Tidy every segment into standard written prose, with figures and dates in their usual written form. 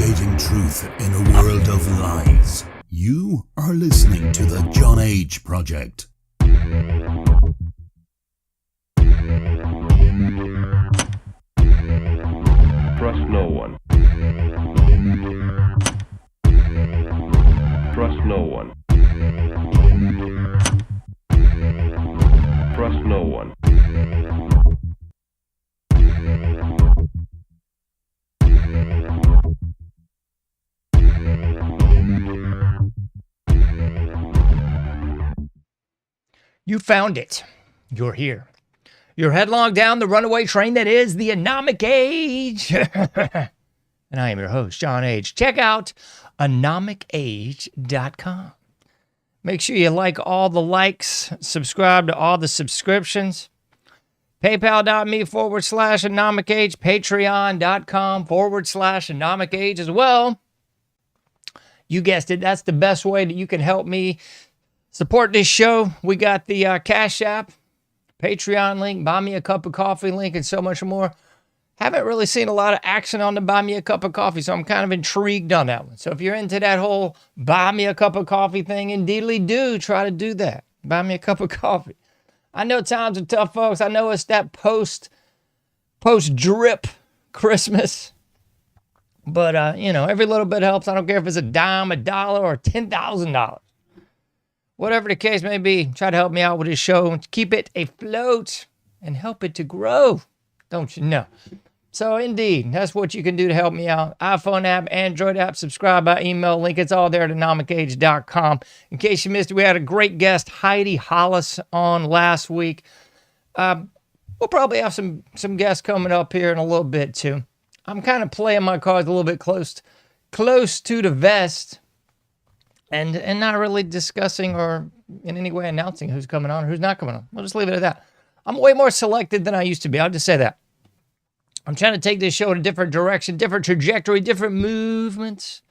Investigating truth in a world of lies. You are listening to the John H. Project. Trust no one. Trust no one. Trust no one. You found it. You're here. You're headlong down the runaway train that is the Anomic Age. And I am your host, John H. Check out anomicage.com. Make sure you like all the likes, subscribe to all the subscriptions. PayPal.me/anomicage, Patreon.com/anomicage as well. You guessed it. That's the best way that you can help me support this show. We got the Cash App, Patreon link, Buy Me a Cup of Coffee link, and so much more. Haven't really seen a lot of action on the Buy Me a Cup of Coffee, so I'm kind of intrigued on that one. So if you're into that whole Buy Me a Cup of Coffee thing, indeedly do try to do that. Buy me a cup of coffee. I know times are tough, folks. I know it's that post-drip Christmas. But, every little bit helps. I don't care if it's a dime, a dollar, or $10,000. Whatever the case may be, try to help me out with this show. Keep it afloat and help it to grow. Don't you know? So, indeed, that's what you can do to help me out. iPhone app, Android app, subscribe by email. Link, it's all there at anomicage.com. In case you missed it, we had a great guest, Heidi Hollis, on last week. We'll probably have some guests coming up here in a little bit, too. I'm kind of playing my cards a little bit close to the vest. And not really discussing or in any way announcing who's coming on or who's not coming on. I'll just leave it at that. I'm way more selected than I used to be. I'll just say that. I'm trying to take this show in a different direction, different trajectory, different movements.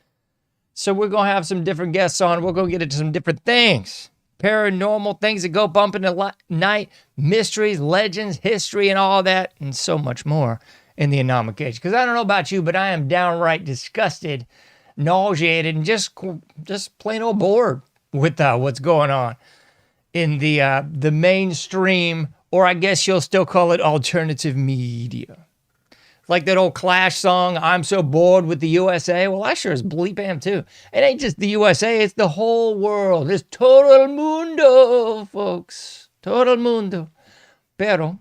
So we're going to have some different guests on. We're going to get into some different things. Paranormal things that go bump in the night, mysteries, legends, history, and all that, and so much more in the Anomic Age. Because I don't know about you, but I am downright disgusted, nauseated, and just plain old bored with what's going on in the mainstream, or I guess you'll still call it alternative media. Like that old Clash song, I'm so bored with the USA. Well, I sure as bleep am too. It ain't just the USA, it's the whole world. It's total mundo, folks. Total mundo. Pero,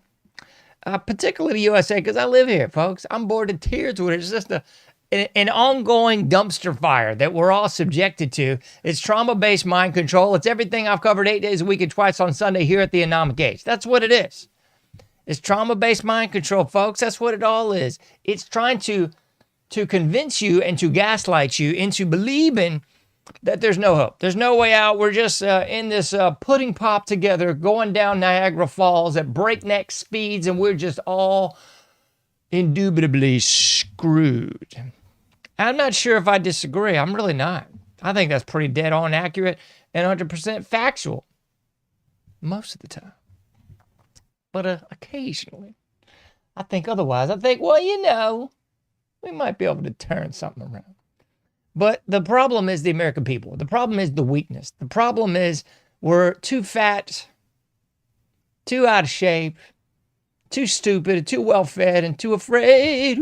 particularly the USA, because I live here, folks. I'm bored to tears with it. It's just an ongoing dumpster fire that we're all subjected to. It's trauma-based mind control. It's everything I've covered 8 days a week and twice on Sunday here at the Anomic Age. That's what it is. It's trauma-based mind control, folks. That's what it all is. It's trying to convince you and to gaslight you into believing that there's no hope. There's no way out. We're just in this pudding pop together, going down Niagara Falls at breakneck speeds, and we're just all indubitably screwed. I'm not sure if I disagree. I'm really not. I think that's pretty dead on accurate and 100% factual most of the time. But occasionally, I think otherwise. I think, well, we might be able to turn something around. But the problem is the American people. The problem is the weakness. The problem is we're too fat, too out of shape, too stupid, too well-fed, and too afraid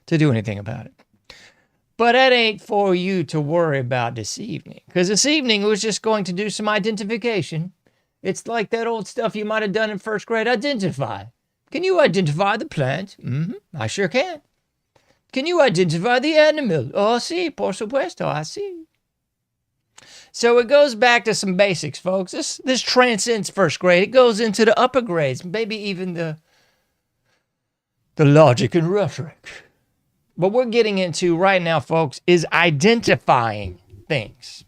to do anything about it. But that ain't for you to worry about this evening. Because this evening was just going to do some identification. It's like that old stuff you might have done in first grade. Identify. Can you identify the plant? I sure can. Can you identify the animal? Oh, sí, por supuesto, I see. So it goes back to some basics, folks. This transcends first grade. It goes into the upper grades, maybe even the logic and rhetoric. What we're getting into right now, folks, is identifying things.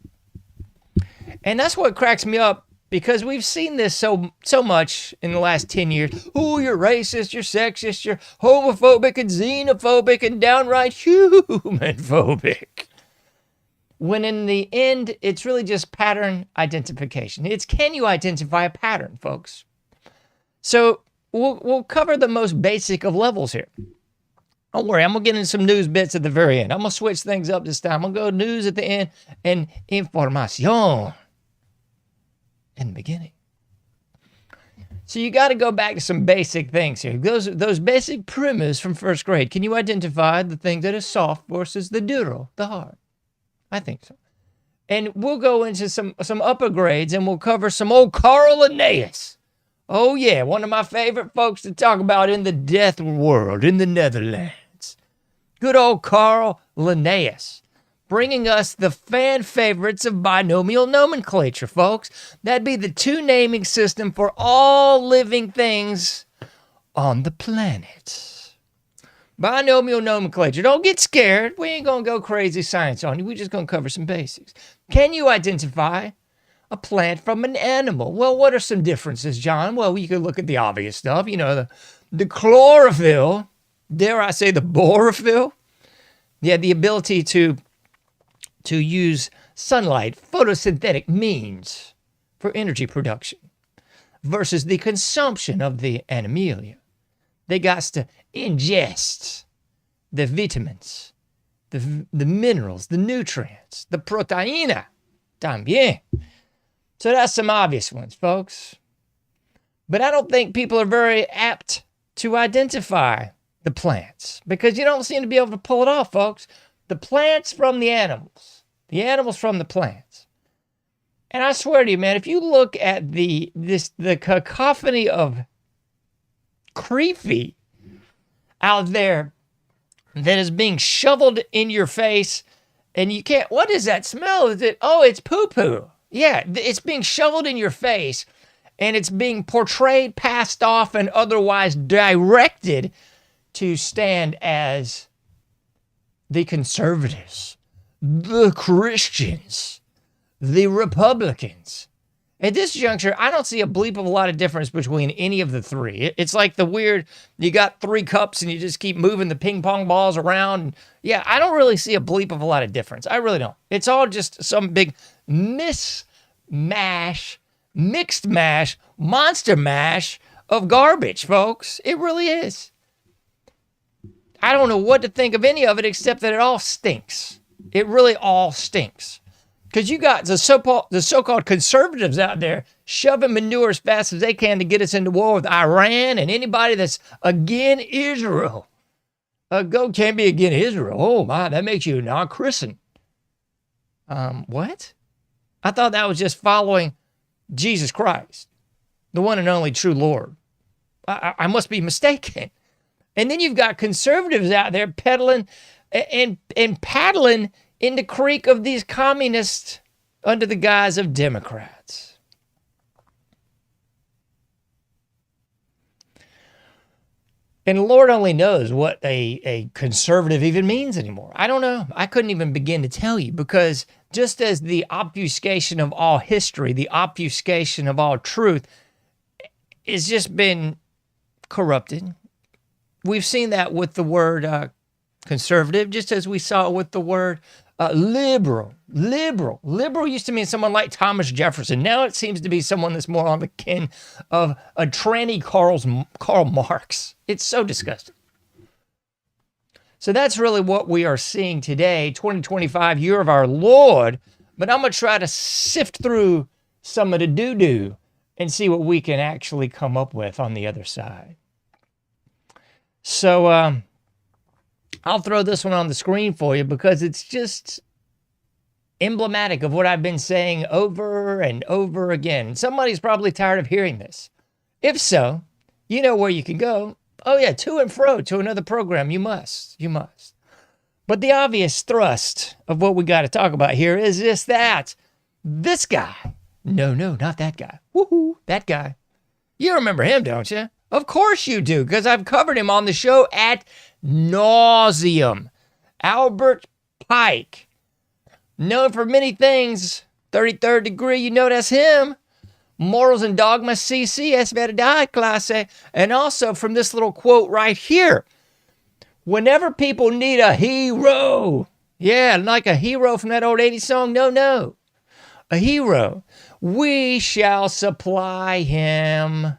And that's what cracks me up, because we've seen this so much in the last 10 years. Oh, you're racist, you're sexist, you're homophobic and xenophobic and downright human-phobic. When in the end, it's really just pattern identification. It's can you identify a pattern, folks? So we'll cover the most basic of levels here. Don't worry, I'm going to get into some news bits at the very end. I'm going to switch things up this time. I'm going to go news at the end and información in the beginning. So you got to go back to some basic things here. Those basic primers from first grade. Can you identify the thing that is soft versus the duro, the hard? I think so. And we'll go into some upper grades and we'll cover some old Carl Linnaeus. Oh yeah, one of my favorite folks to talk about in the death world in the Netherlands. Good old Carl Linnaeus. Bringing us the fan favorites of binomial nomenclature, folks. That'd be the two naming system for all living things on the planet. Binomial nomenclature. Don't get scared. We ain't going to go crazy science on you. We're just going to cover some basics. Can you identify a plant from an animal? Well, what are some differences, John? Well, you could look at the obvious stuff. You know, the chlorophyll, dare I say the borophyll? Yeah, the ability to use sunlight, photosynthetic means for energy production versus the consumption of the animalia. They got to ingest the vitamins, the minerals, the nutrients, the proteína también. So that's some obvious ones, folks. But I don't think people are very apt to identify the plants because you don't seem to be able to pull it off, folks. The plants from the animals from the plants. And I swear to you, man, if you look at the cacophony of creepy out there that is being shoveled in your face and you can't, what is that smell? Is it, oh, it's poo-poo. Yeah, it's being shoveled in your face and it's being portrayed, passed off, and otherwise directed to stand as the conservatives, the Christians, the Republicans. At this juncture, I don't see a bleep of a lot of difference between any of the three. It's like the weird, you got three cups and you just keep moving the ping pong balls around. Yeah, I don't really see a bleep of a lot of difference. I really don't. It's all just some big mixed mash, monster mash of garbage, folks. It really is. I don't know what to think of any of it except that it all stinks. It really all stinks. Because you got the so-called conservatives out there shoving manure as fast as they can to get us into war with Iran and anybody that's against Israel. Can't be against Israel. Oh my, that makes you a non-Christian. What? I thought that was just following Jesus Christ, the one and only true Lord. I must be mistaken. And then you've got conservatives out there peddling and paddling in the creek of these communists under the guise of Democrats. And the Lord only knows what a conservative even means anymore. I don't know. I couldn't even begin to tell you because just as the obfuscation of all history, the obfuscation of all truth has just been corrupted. We've seen that with the word conservative, just as we saw with the word liberal. Liberal used to mean someone like Thomas Jefferson. Now it seems to be someone that's more on the kin of a tranny Karl Marx. It's so disgusting. So that's really what we are seeing today, 2025, year of our Lord. But I'm going to try to sift through some of the doo-doo and see what we can actually come up with on the other side. So I'll throw this one on the screen for you because it's just emblematic of what I've been saying over and over again. Somebody's probably tired of hearing this. If so, you know where you can go. Oh yeah, to and fro to another program. You must. But the obvious thrust of what we got to talk about here is just that. This guy. No, not that guy. Woohoo, that guy. You remember him, don't you? Of course you do, because I've covered him on the show at nauseum. Albert Pike. Known for many things. 33rd degree, you know that's him. Morals and Dogma, CC, es verdad, clase. And also from this little quote right here. Whenever people need a hero. Yeah, like a hero from that old 80s song. No. A hero. We shall supply him.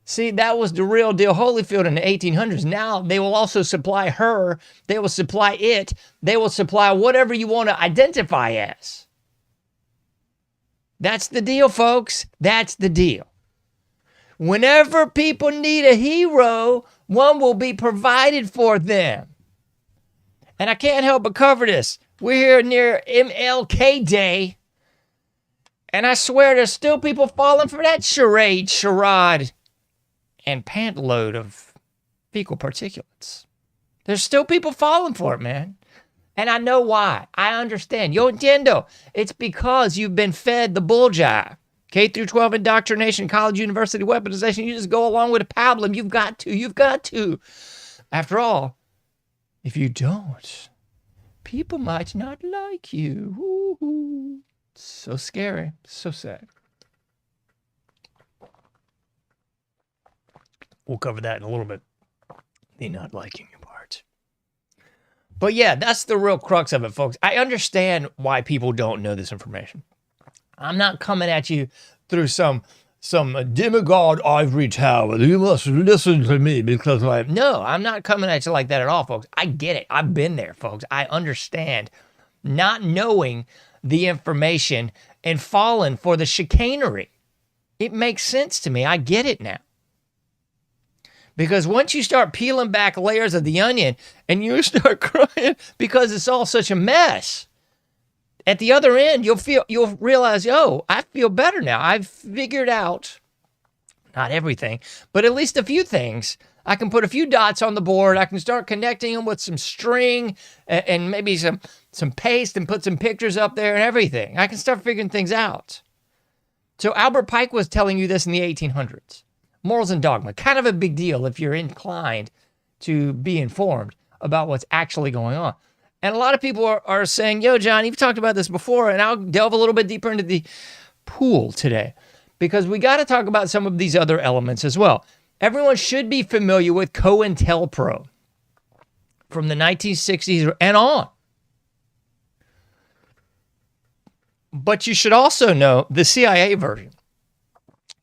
See, that was the real deal Holyfield in the 1800s. Now they will also supply her. They will supply it. They will supply whatever you want to identify as. That's the deal, folks. That's the deal. Whenever people need a hero, one will be provided for them. And I can't help but cover this. We're here near MLK Day. And I swear there's still people falling for that charade, and pant load of fecal particulates. There's still people falling for it, man. And I know why. I understand. Yo entiendo. It's because you've been fed the bull jive. K through 12 indoctrination, college, university weaponization. You just go along with a pablum. You've got to. After all, if you don't, people might not like you. Ooh. So scary. So sad. We'll cover that in a little bit. The not liking you part. But yeah, that's the real crux of it, folks. I understand why people don't know this information. I'm not coming at you through some demigod ivory tower. You must listen to me because No, I'm not coming at you like that at all, folks. I get it. I've been there, folks. I understand not knowing the information and falling for the chicanery. It makes sense to me. I get it now. Because once you start peeling back layers of the onion and you start crying because it's all such a mess, at the other end, you'll realize, I feel better now. I've figured out, not everything, but at least a few things. I can put a few dots on the board. I can start connecting them with some string and maybe some paste and put some pictures up there and everything. I can start figuring things out. So Albert Pike was telling you this in the 1800s. Morals and dogma, kind of a big deal if you're inclined to be informed about what's actually going on. And a lot of people are saying, yo, John, you've talked about this before, and I'll delve a little bit deeper into the pool today because we got to talk about some of these other elements as well. Everyone should be familiar with COINTELPRO from the 1960s and on. But you should also know the CIA version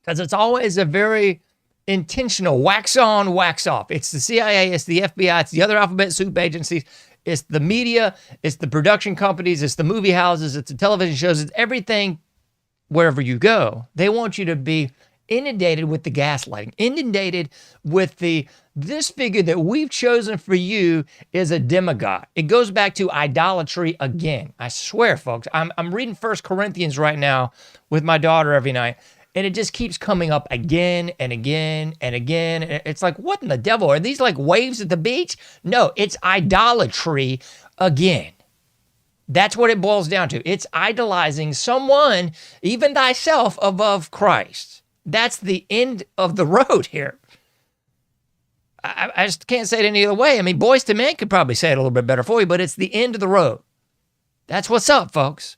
because it's always a very intentional wax on, wax off. It's the CIA, it's the FBI, it's the other alphabet soup agencies, it's the media, it's the production companies, it's the movie houses, it's the television shows, it's everything wherever you go. They want you to be inundated with the gaslighting, inundated with this figure that we've chosen for you is a demigod. It goes back to idolatry again. I swear, folks, I'm reading 1 Corinthians right now with my daughter every night. And it just keeps coming up again and again and again. It's like, what in the devil? Are these like waves at the beach? No, it's idolatry again. That's what it boils down to. It's idolizing someone, even thyself, above Christ. That's the end of the road here. I just can't say it any other way. I mean, Boys to Men could probably say it a little bit better for you, but it's the end of the road. That's what's up, folks.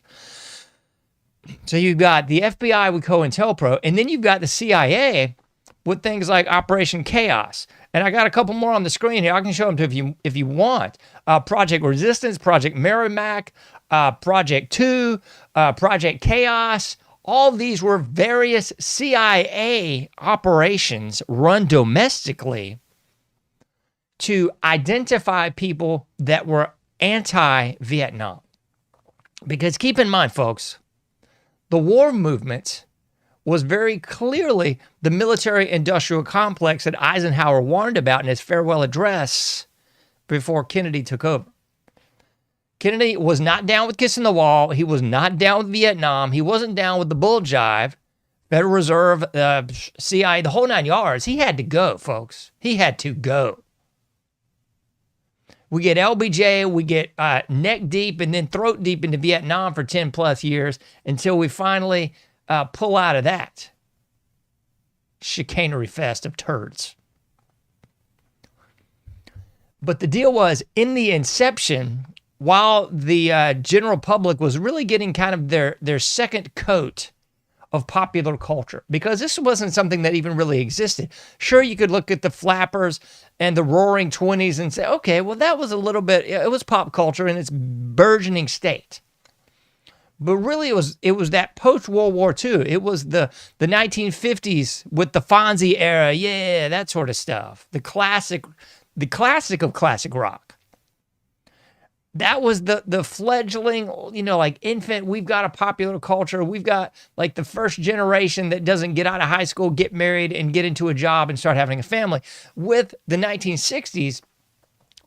So you've got the FBI with COINTELPRO, and then you've got the CIA with things like Operation Chaos. And I got a couple more on the screen here. I can show them to you if you want. Project Resistance, Project Merrimack, Project 2, Project Chaos. All these were various CIA operations run domestically to identify people that were anti-Vietnam. Because keep in mind, folks, the war movement was very clearly the military-industrial complex that Eisenhower warned about in his farewell address before Kennedy took over. Kennedy was not down with kissing the wall. He was not down with Vietnam. He wasn't down with the bull jive, Federal Reserve, CIA, the whole 9 yards. He had to go, folks. He had to go. We get LBJ, we get neck deep and then throat deep into Vietnam for 10 plus years until we finally pull out of that chicanery fest of turds. But the deal was, in the inception, while the general public was really getting kind of their second coat of popular culture, because this wasn't something that even really existed. Sure, you could look at the Flappers and the Roaring Twenties and say, okay, well, that was a little bit, it was pop culture in its burgeoning state. But really, it was that post-World War II. It was the 1950s with the Fonzie era. Yeah, that sort of stuff. The classic of classic rock. That was the fledgling, like infant, we've got a popular culture. We've got like the first generation that doesn't get out of high school, get married, and get into a job and start having a family. With the 1960s,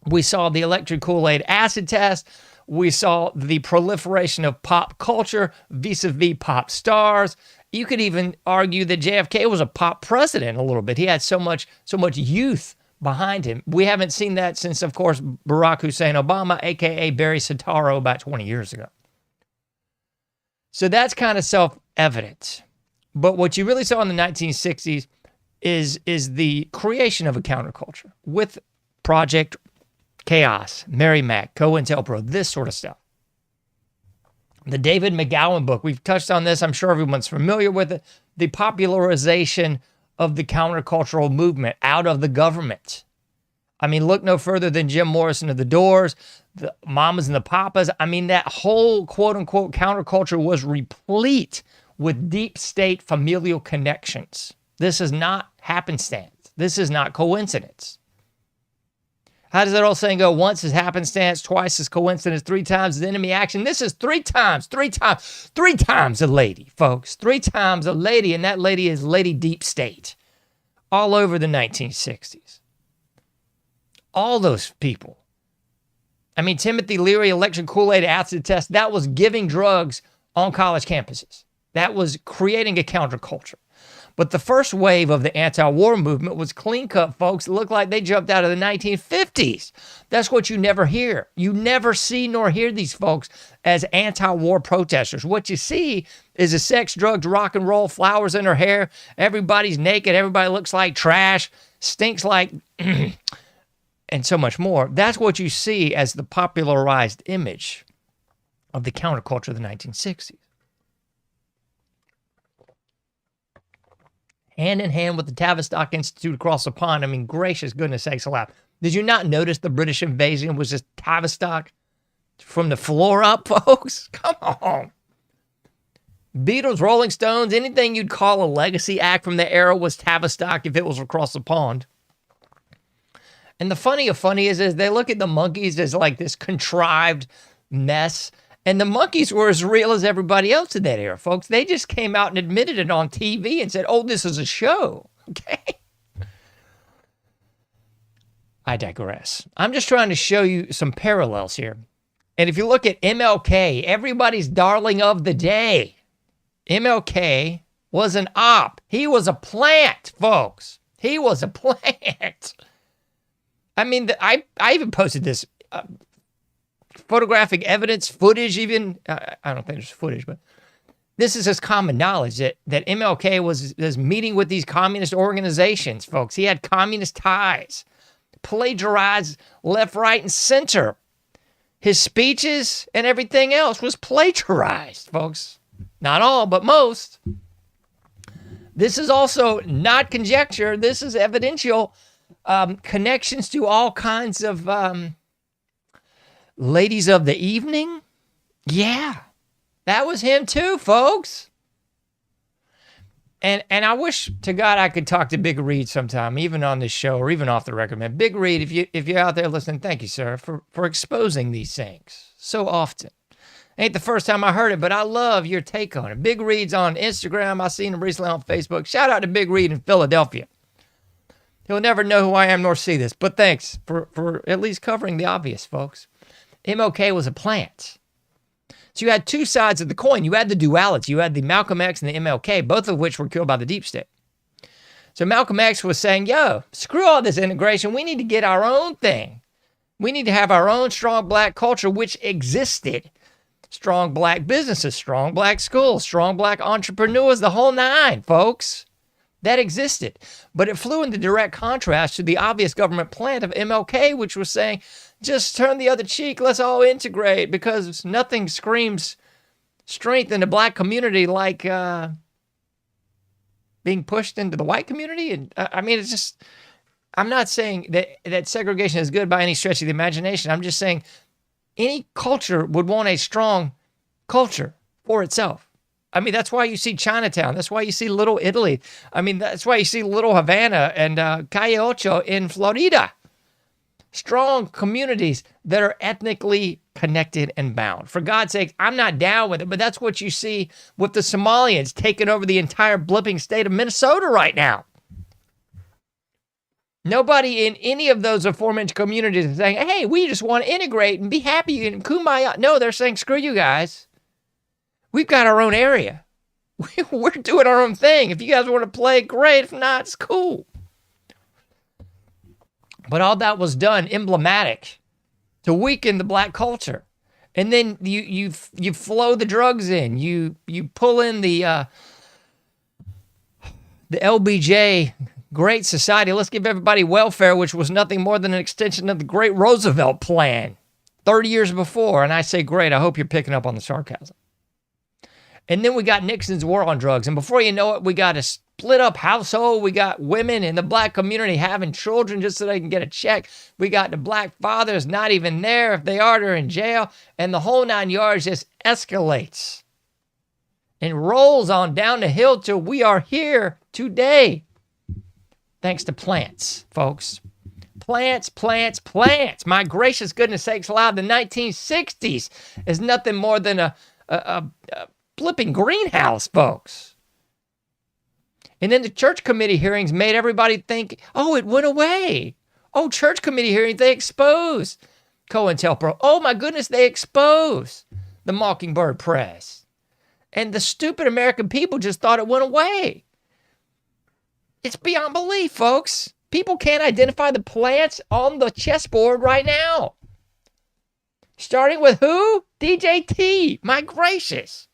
we saw the electric Kool-Aid acid test. We saw the proliferation of pop culture vis-a-vis pop stars. You could even argue that JFK was a pop president a little bit. He had so much youth behind him. We haven't seen that since, of course, Barack Hussein Obama, aka Barry Soetoro, about 20 years ago. So that's kind of self-evident. But what you really saw in the 1960s is the creation of a counterculture with Project Chaos, Mary Mac, COINTELPRO, this sort of stuff. The David McGowan book, we've touched on this. I'm sure everyone's familiar with it. The popularization of the countercultural movement out of the government. I mean, look no further than Jim Morrison of the Doors, the Mamas and the Papas. I mean, that whole quote-unquote counterculture was replete with deep state familial connections. This is not happenstance. This is not coincidence. How does that old saying go? Once is happenstance, twice is coincidence, three times is enemy action. This is three times a lady, folks. 3 times a lady, and that lady is Lady Deep State. All over the 1960s. All those people. I mean, Timothy Leary, electric Kool-Aid acid test, that was giving drugs on college campuses. That was creating a counterculture. But the first wave of the anti-war movement was clean cut, folks. It looked like they jumped out of the 1950s. That's what you never hear. You never see nor hear these folks as anti-war protesters. What you see is a sex, drugs, rock and roll, flowers in her hair. Everybody's naked. Everybody looks like trash, stinks like, and so much more. That's what you see as the popularized image of the counterculture of the 1960s. Hand in hand with the Tavistock Institute across the pond. I mean, gracious goodness sakes alive. Did you not notice the British invasion was just Tavistock from the floor up, folks? Come on. Beatles, Rolling Stones, anything you'd call a legacy act from the era was Tavistock if it was across the pond. And the funny is they look at the Monkees as like this contrived mess. And the Monkees were as real as everybody else in that era, folks. They just came out and admitted it on TV and said, oh, this is a show. Okay? I digress. I'm just trying to show you some parallels here. And if you look at MLK, everybody's darling of the day, MLK was an op. He was a plant, folks. He was a plant. I mean, I even posted this photographic evidence, footage even. I don't think there's footage, but this is just common knowledge that MLK was meeting with these communist organizations, folks. He had communist ties, plagiarized left, right, and center. His speeches and everything else was plagiarized, folks. Not all, but most. This is also not conjecture. This is evidential connections to all kinds of ladies of the evening. Yeah, that was him too, folks. And I wish to God I could talk to Big Reed sometime, even on this show or even off the record, man. Big Reed, if you're out there listening, thank you, sir, for exposing these things so often. Ain't the first time I heard it, but I love your take on it. Big Reed's on Instagram. I seen him recently on Facebook. Shout out to Big Reed in Philadelphia. He'll never know who I am nor see this, but thanks for at least covering the obvious, folks. MLK was a plant. So you had two sides of the coin. You had the duality. You had the Malcolm X and the MLK, both of which were killed by the deep state. So Malcolm X was saying, yo, screw all this integration. We need to get our own thing. We need to have our own strong black culture, which existed. Strong black businesses, strong black schools, strong black entrepreneurs, the whole nine, folks. That existed. But it flew into direct contrast to the obvious government plant of MLK, which was saying, just turn the other cheek, let's all integrate, because nothing screams strength in the black community like being pushed into the white community. And I mean, it's just, I'm not saying that segregation is good by any stretch of the imagination. I'm just saying any culture would want a strong culture for itself. I mean, that's why you see Chinatown. That's why you see Little Italy. I mean, that's why you see Little Havana and Calle Ocho in Florida. Strong communities that are ethnically connected and bound. For God's sake, I'm not down with it, but that's what you see with the Somalians taking over the entire blipping state of Minnesota right now. Nobody in any of those aforementioned communities is saying, hey, we just want to integrate and be happy and kumbaya. No, they're saying, screw you guys. We've got our own area. We're doing our own thing. If you guys want to play, great. If not, it's cool. But all that was done emblematic to weaken the black culture. And then you flow the drugs in. You pull in the LBJ Great Society. Let's give everybody welfare, which was nothing more than an extension of the Great Roosevelt Plan 30 years before. And I say great. I hope you're picking up on the sarcasm. And then we got Nixon's war on drugs. And before you know it, we got a split up household. We got women in the black community having children just so they can get a check. We got the black fathers not even there. If they are, they're in jail. And the whole 9 yards just escalates and rolls on down the hill till we are here today. Thanks to plants, folks. Plants, plants, plants. My gracious goodness sakes alive, the 1960s is nothing more than a flipping greenhouse, folks. And then the church committee hearings made everybody think, oh, it went away. Oh, church committee hearings, they exposed COINTELPRO. Oh, my goodness, they exposed the Mockingbird Press. And the stupid American people just thought it went away. It's beyond belief, folks. People can't identify the plants on the chessboard right now. Starting with who? DJT. My gracious.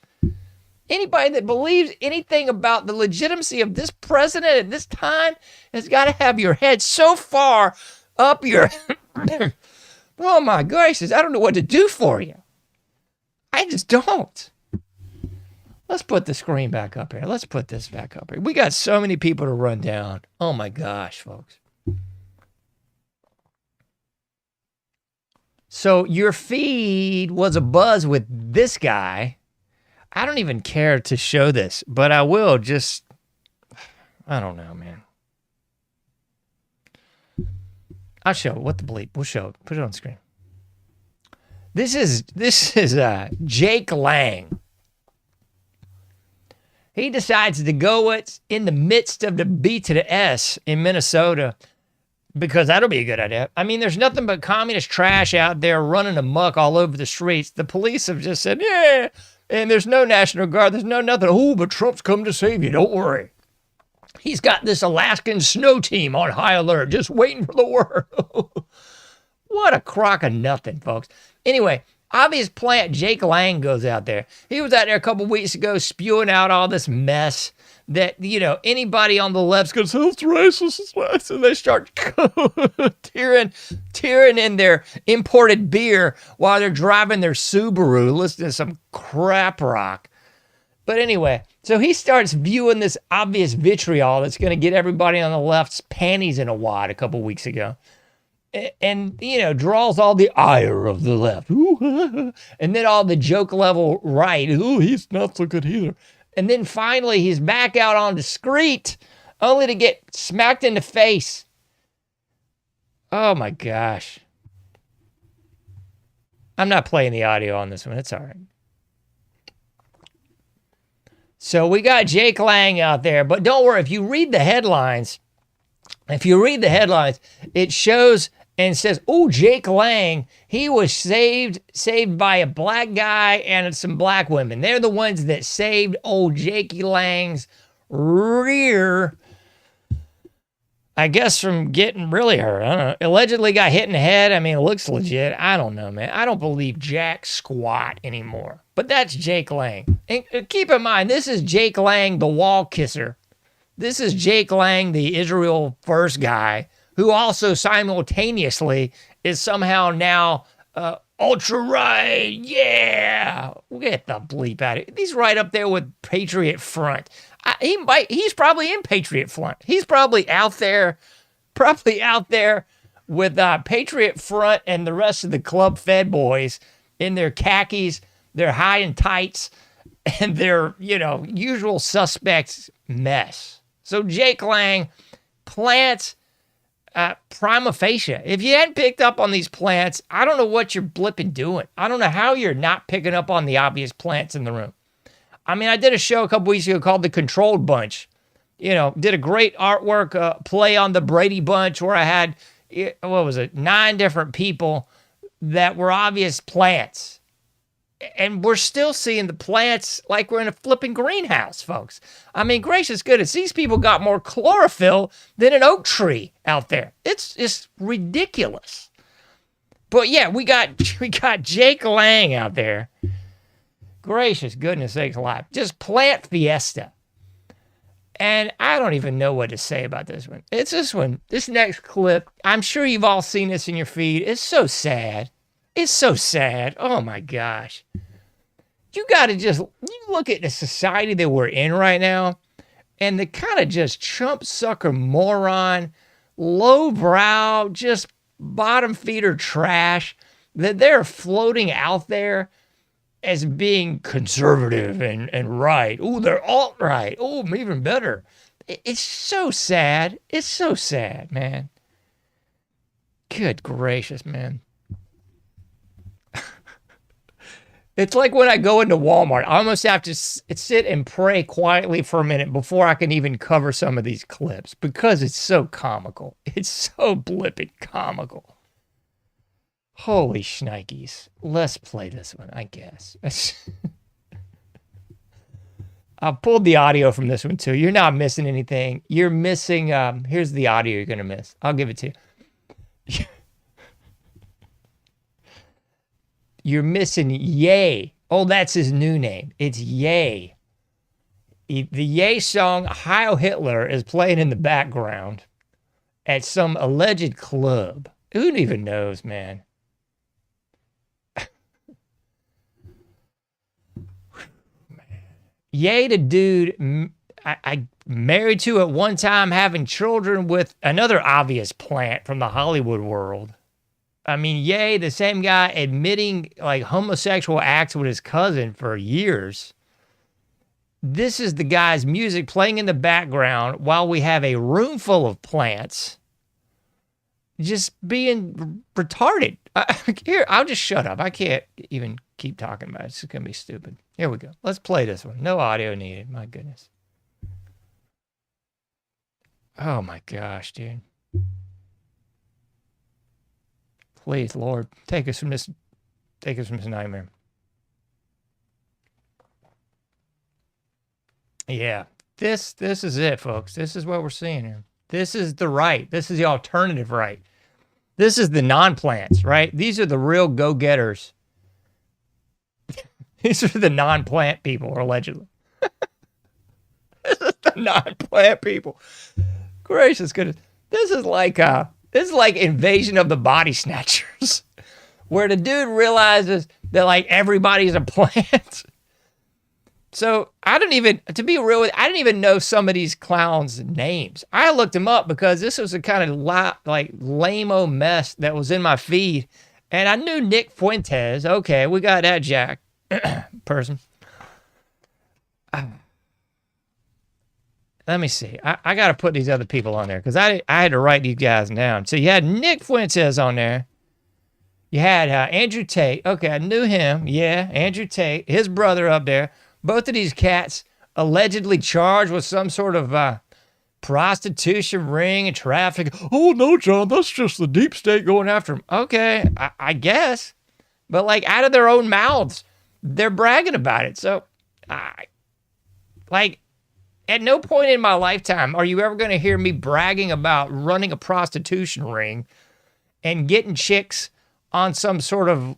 Anybody that believes anything about the legitimacy of this president at this time has got to have your head so far up your... Oh my gracious, I don't know what to do for you. I just don't. Let's put the screen back up here. Let's put this back up here. We got so many people to run down. Oh my gosh, folks. So your feed was abuzz with this guy. I don't even care to show this, but I will just, I don't know, man. I'll show it. What the bleep? We'll show it. Put it on the screen. This is Jake Lang. He decides to go in the midst of the B to the S in Minnesota because that'll be a good idea. I mean, there's nothing but communist trash out there running amok all over the streets. The police have just said, yeah, and there's no National Guard. There's no nothing. Oh, but Trump's come to save you. Don't worry. He's got this Alaskan snow team on high alert, just waiting for the word. What a crock of nothing, folks. Anyway, obvious plant Jake Lang goes out there. He was out there a couple weeks ago spewing out all this mess that, you know, anybody on the left's going to say, it's racist, it's racist. And they start tearing in their imported beer while they're driving their Subaru, listening to some crap rock. But anyway, so he starts viewing this obvious vitriol that's going to get everybody on the left's panties in a wad a couple weeks ago. And, you know, draws all the ire of the left. Ooh, and then all the joke level right. Ooh, he's not so good either. And then finally, he's back out on the street only to get smacked in the face. Oh, my gosh. I'm not playing the audio on this one. It's all right. So we got Jake Lang out there. But don't worry, if you read the headlines, it shows and says, oh, Jake Lang, he was saved by a black guy and some black women. They're the ones that saved old Jakey Lang's rear, I guess, from getting really hurt. I don't know. Allegedly got hit in the head. I mean, it looks legit. I don't know, man. I don't believe jack squat anymore. But that's Jake Lang. And keep in mind, this is Jake Lang, the wall kisser. This is Jake Lang, the Israel first guy, who also simultaneously is somehow now ultra-right. Yeah. Get the bleep out of it. He's right up there with Patriot Front. He's probably in Patriot Front. He's probably out there with Patriot Front and the rest of the Club Fed boys in their khakis, their high and tights, and their, usual suspects mess. So Jake Lang plants prima facie. If you hadn't picked up on these plants, I don't know what you're blipping doing. I don't know how you're not picking up on the obvious plants in the room. I mean, I did a show a couple weeks ago called The Controlled Bunch. Did a great artwork play on the Brady Bunch where I had, 9 different people that were obvious plants. And we're still seeing the plants like we're in a flipping greenhouse, folks. I mean, gracious goodness, these people got more chlorophyll than an oak tree out there. It's ridiculous. But yeah, we got Jake Lang out there. Gracious goodness sakes alive. Just plant fiesta. And I don't even know what to say about this one. It's this one. This next clip, I'm sure you've all seen this in your feed. It's so sad. It's so sad. Oh my gosh. You look at the society that we're in right now and the kind of just chump sucker moron, lowbrow, just bottom feeder trash that they're floating out there as being conservative and right. Oh, they're alt-right. Oh, even better. It's so sad. It's so sad, man. Good gracious, man. It's like when I go into Walmart, I almost have to sit and pray quietly for a minute before I can even cover some of these clips because it's so comical. It's so blipping comical. Holy shnikes. Let's play this one, I guess. I pulled the audio from this one too. You're not missing anything. You're missing, here's the audio you're going to miss. I'll give it to you. You're missing Ye. Oh, that's his new name. It's Ye. The Ye song Heil Hitler is playing in the background at some alleged club. Who even knows, man? Ye, the dude I married to at one time, having children with another obvious plant from the Hollywood world. I mean, Ye, the same guy admitting like homosexual acts with his cousin for years. This is the guy's music playing in the background while we have a room full of plants just being retarded. Here, I'll just shut up. I can't even keep talking about it. It's going to be stupid. Here we go. Let's play this one. No audio needed. My goodness. Oh my gosh, dude. Please, Lord, take us from this nightmare. Yeah, this is it, folks. This is what we're seeing here. This is the right. This is the alternative right. This is the non-plants, right? These are the real go-getters. These are the non-plant people, allegedly. This is the non-plant people. Gracious goodness. This is like Invasion of the Body Snatchers, where the dude realizes that like everybody's a plant. So I didn't even know some of these clowns' names. I looked them up because this was a kind of like lame-o mess that was in my feed. And I knew Nick Fuentes. Okay, we got that Jack person. Let me see. I got to put these other people on there because I had to write these guys down. So you had Nick Fuentes on there. You had Andrew Tate. Okay, I knew him. Yeah, Andrew Tate. His brother up there. Both of these cats allegedly charged with some sort of prostitution ring and traffic. Oh, no, John, that's just the deep state going after him. Okay, I guess. But like out of their own mouths, they're bragging about it. So, at no point in my lifetime are you ever going to hear me bragging about running a prostitution ring and getting chicks on some sort of,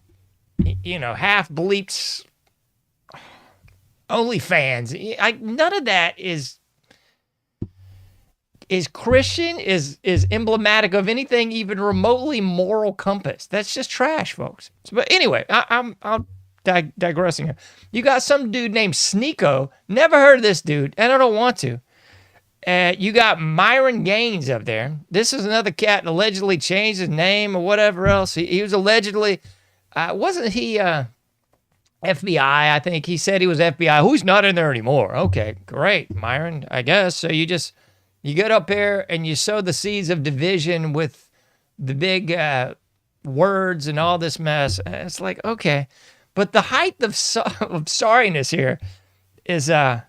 half-bleeped OnlyFans. None of that is Christian, is emblematic of anything even remotely moral compass. That's just trash, folks. But anyway, I'm digressing here. You got some dude named Sneeko. Never heard of this dude, and I don't want to. You got Myron Gaines up there. This is another cat that allegedly changed his name or whatever else. He was allegedly, wasn't he, FBI, I think. He said he was FBI. Who's not in there anymore? Okay, great, Myron, I guess. So you get up here and you sow the seeds of division with the big words and all this mess. It's like, okay. But the height of sorriness here is, I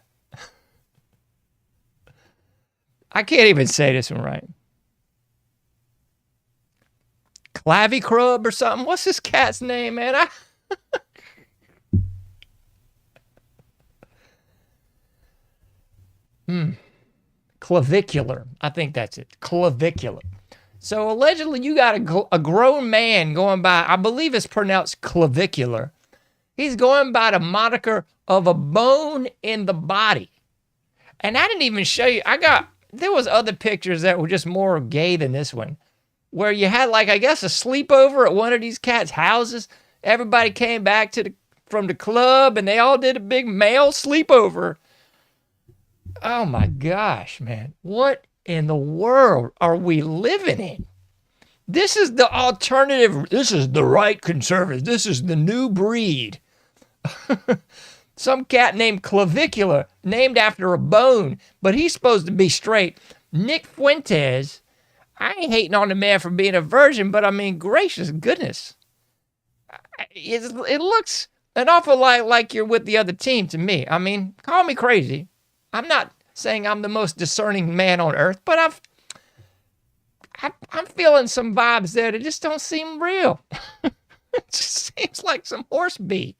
can't even say this one right. Clavicrub or something. What's this cat's name, man? Clavicular. I think that's it. Clavicular. So allegedly you got a grown man going by, I believe it's pronounced clavicular. He's going by the moniker of a bone in the body. And I didn't even show you. There was other pictures that were just more gay than this one, where you had like, I guess, a sleepover at one of these cats' houses. Everybody came back from the club and they all did a big male sleepover. Oh my gosh, man. What in the world are we living in? This is the alternative. This is the right conservative. This is the new breed. Some cat named Clavicular, named after a bone, but he's supposed to be straight. Nick Fuentes, I ain't hating on the man for being a virgin, but I mean, gracious goodness. It looks an awful lot like you're with the other team to me. I mean, call me crazy. I'm not saying I'm the most discerning man on earth, but I'm feeling some vibes there that just don't seem real. It just seems like some horse beat.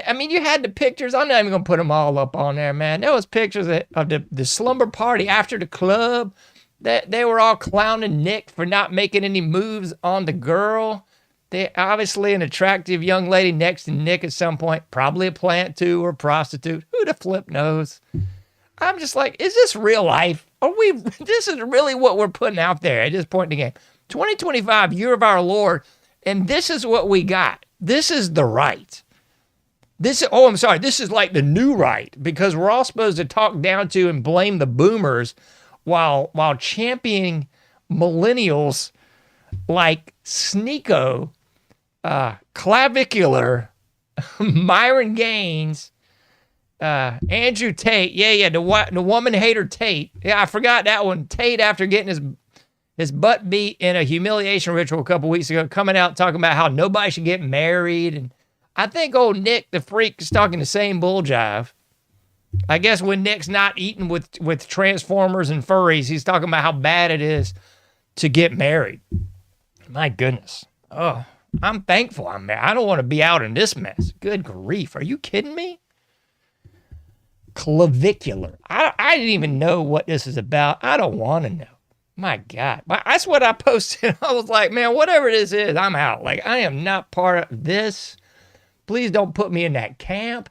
I mean, you had the pictures. I'm not even going to put them all up on there, man. There was pictures of the slumber party after the club. They were all clowning Nick for not making any moves on the girl. They obviously an attractive young lady next to Nick at some point. Probably a plant too, or a prostitute. Who the flip knows? I'm just like, is this real life? This is really what we're putting out there at this point in the game. 2025, year of our Lord, and this is what we got. This is the right. This is like the new right, because we're all supposed to talk down to and blame the boomers while championing millennials like Sneeko, Clavicular, Myron Gaines, Andrew Tate. The woman hater Tate. Yeah, I forgot that one. Tate, after getting his butt beat in a humiliation ritual a couple weeks ago, coming out talking about how nobody should get married. And I think old Nick the freak is talking the same bull jive. I guess when Nick's not eating with Transformers and furries, he's talking about how bad it is to get married. My goodness. Oh, I'm thankful I'm married. I don't want to be out in this mess. Good grief. Are you kidding me? Clavicular. I didn't even know what this is about. I don't want to know. My God. That's what I posted. I was like, man, whatever this is, I'm out. Like, I am not part of this. Please don't put me in that camp.